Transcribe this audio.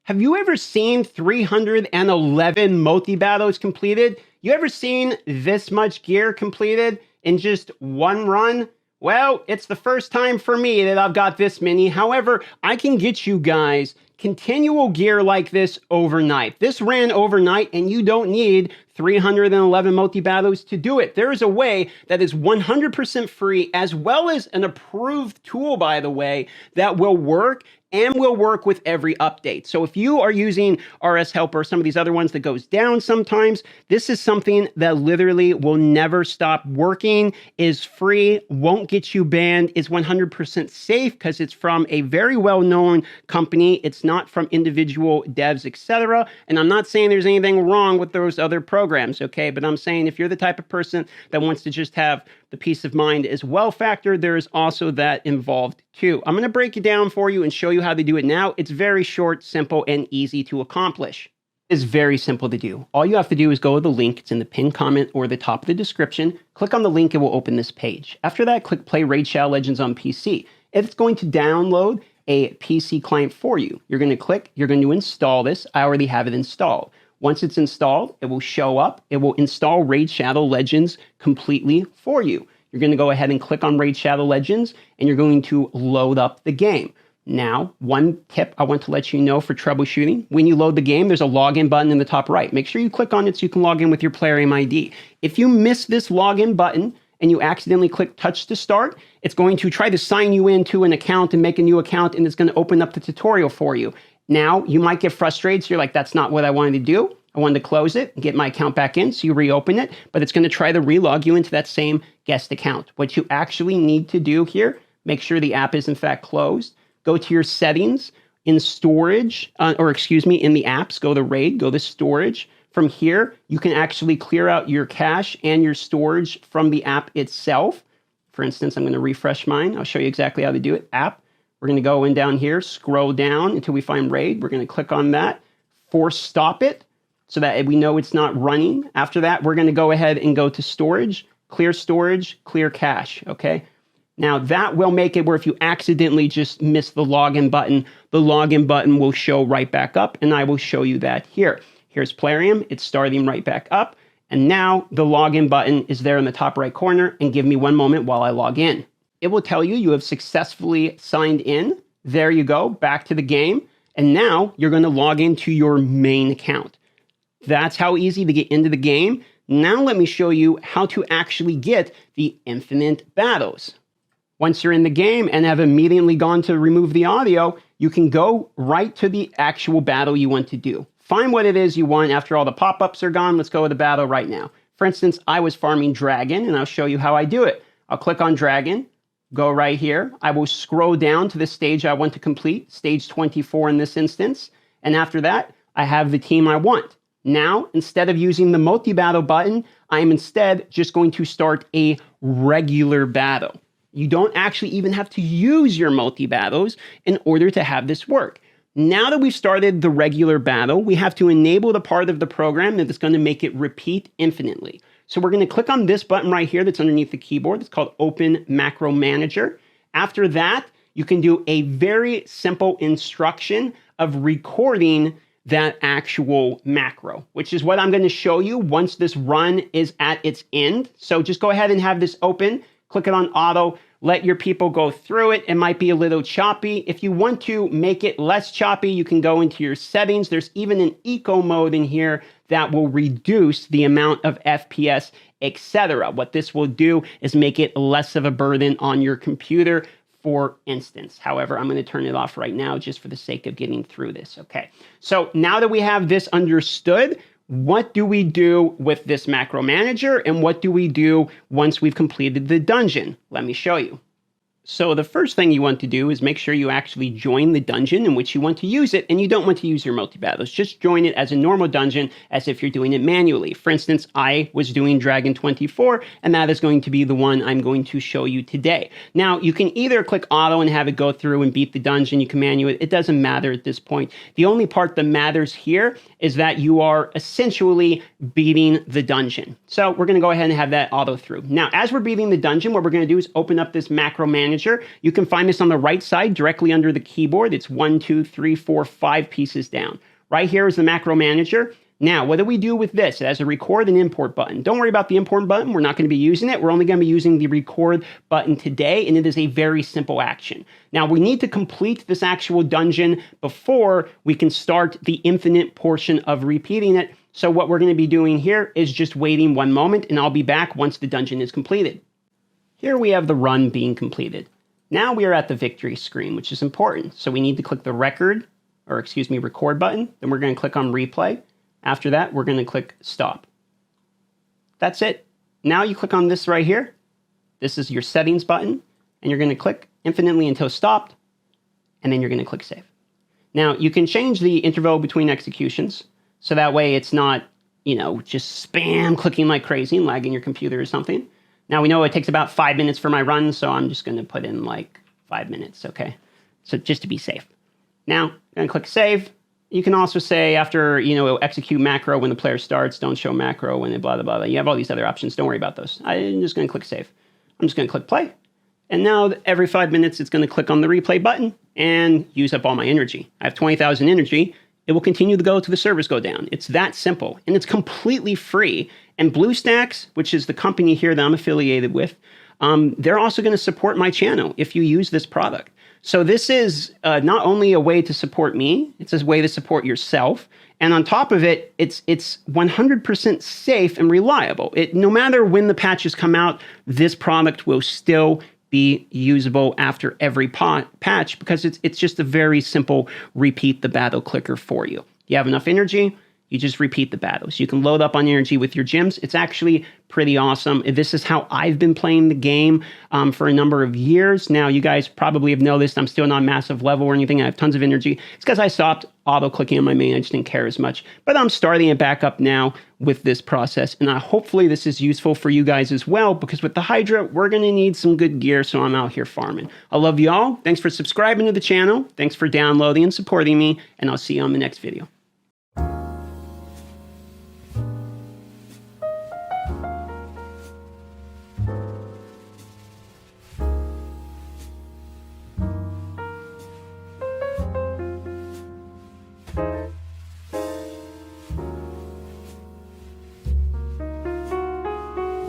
Have you ever seen 311 multi-battles completed? You ever seen this much gear completed in just one run? Well, it's the first time for me that I've got this many. However, I can get you guys continual gear like this overnight. This ran overnight and you don't need 311 multi-battles to do it. There is a way that is 100% free, as well as an approved tool, by the way, that will work and will work with every update. So if you are using RS Helper or some of these other ones that goes down sometimes, this is something that literally will never stop working, is free, won't get you banned, is 100% safe because it's from a very well-known company. It's not from individual devs, etc. And I'm not saying there's anything wrong with those other programs, okay? But I'm saying if you're the type of person that wants to just have the peace of mind as well factor, there is also that involved too. I'm going to break it down for you and show you how to do it now. It's very short, simple, and easy to accomplish. It's very simple to do. All you have to do is go to the link. It's in the pinned comment or the top of the description. Click on the link. It will open this page. After that, click Play Raid Shadow Legends on PC. It's going to download a PC client for you. You're going to click. You're going to install this. I already have it installed. Once it's installed, it will show up. It will install Raid Shadow Legends completely for you. You're going to go ahead and click on Raid Shadow Legends, and you're going to load up the game. Now, one tip I want to let you know for troubleshooting, when you load the game, there's a login button in the top right. Make sure you click on it so you can log in with your player aim ID. If you miss this login button and you accidentally click touch to start, it's going to try to sign you into an account and make a new account, and it's going to open up the tutorial for you. Now, you might get frustrated, so you're like, that's not what I wanted to do. I wanted to close it and get my account back in, so you reopen it, but it's going to try to relog you into that same guest account. What you actually need to do here, make sure the app is in fact closed. Go to your settings in storage, in the apps, go to RAID, go to storage. From here, you can actually clear out your cache and your storage from the app itself. For instance, I'm going to refresh mine. I'll show you exactly how to do it. App. We're going to go in down here, scroll down until we find RAID. We're going to click on that, force stop it so that we know it's not running. After that, we're going to go ahead and go to storage, clear cache, okay? Now that will make it where if you accidentally just miss the login button will show right back up, and I will show you that here. Here's Plarium, it's starting right back up, and now the login button is there in the top right corner, and give me one moment while I log in. It will tell you have successfully signed in. There you go, back to the game. And now you're going to log into your main account. That's how easy to get into the game. Now let me show you how to actually get the infinite battles. Once you're in the game and have immediately gone to remove the audio, you can go right to the actual battle you want to do. Find what it is you want after all the pop-ups are gone. Let's go to the battle right now. For instance, I was farming Dragon, and I'll show you how I do it. I'll click on Dragon. Go right here. I will scroll down to the stage I want to complete, stage 24 in this instance. And after that, I have the team I want. Now, instead of using the multi-battle button, I'm instead just going to start a regular battle. You don't actually even have to use your multi-battles in order to have this work. Now that we've started the regular battle, we have to enable the part of the program that is going to make it repeat infinitely. So we're going to click on this button right here that's underneath the keyboard. It's called Open Macro Manager. After that, you can do a very simple instruction of recording that actual macro, which is what I'm going to show you once this run is at its end. So just go ahead and have this open, click it on auto, let your people go through it. It might be a little choppy. If you want to make it less choppy, you can go into your settings. There's even an eco mode in here that will reduce the amount of FPS, etc. What this will do is make it less of a burden on your computer, for instance. However, I'm going to turn it off right now just for the sake of getting through this. Okay, so now that we have this understood, what do we do with this macro manager, and what do we do once we've completed the dungeon? Let me show you. So the first thing you want to do is make sure you actually join the dungeon in which you want to use it, and you don't want to use your multi-battles. Just join it as a normal dungeon as if you're doing it manually. For instance, I was doing Dragon 24, and that is going to be the one I'm going to show you today. Now, you can either click auto and have it go through and beat the dungeon. You can manual it. It doesn't matter at this point. The only part that matters here is that you are essentially beating the dungeon. So we're going to go ahead and have that auto through. Now, as we're beating the dungeon, what we're going to do is open up this macro manager manager. You can find this on the right side directly under the keyboard. It's 1, 2, 3, 4, 5 pieces down. Right here is the macro manager. Now, what do we do with this? It has a record and import button. Don't worry about the import button. We're not going to be using it. We're only going to be using the record button today, and it is a very simple action. Now, we need to complete this actual dungeon before we can start the infinite portion of repeating it. So what we're going to be doing here is just waiting one moment, and I'll be back once the dungeon is completed. Here we have the run being completed. Now we are at the victory screen, which is important. So we need to click the record button. Then we're going to click on replay. After that, we're going to click stop. That's it. Now you click on this right here. This is your settings button, and you're going to click infinitely until stopped, and then you're going to click save. Now you can change the interval between executions, so that way it's not, just spam clicking like crazy and lagging your computer or something. Now we know it takes about 5 minutes for my run, so I'm just going to put in like 5 minutes, okay? So just to be safe. Now I'm going to click save. You can also say after, execute macro when the player starts, don't show macro when it blah, blah, blah. You have all these other options. Don't worry about those. I'm just going to click save. I'm just going to click play. And now every 5 minutes, it's going to click on the replay button and use up all my energy. I have 20,000 energy. It will continue to go till the servers go down. It's that simple, and it's completely free. And BlueStacks, which is the company here that I'm affiliated with, they're also going to support my channel if you use this product. So this is not only a way to support me, it's a way to support yourself. And on top of it, it's 100% safe and reliable. No matter when the patches come out, this product will still be usable after every patch because it's just a very simple repeat the battle clicker for you. You have enough energy, you just repeat the battles. You can load up on energy with your gems. It's actually pretty awesome. This is how I've been playing the game for a number of years. Now, you guys probably have noticed I'm still not massive level or anything. I have tons of energy. It's because I stopped auto-clicking on my main. I just didn't care as much. But I'm starting it back up now with this process. And hopefully this is useful for you guys as well, because with the Hydra, we're going to need some good gear, so I'm out here farming. I love you all. Thanks for subscribing to the channel. Thanks for downloading and supporting me, and I'll see you on the next video.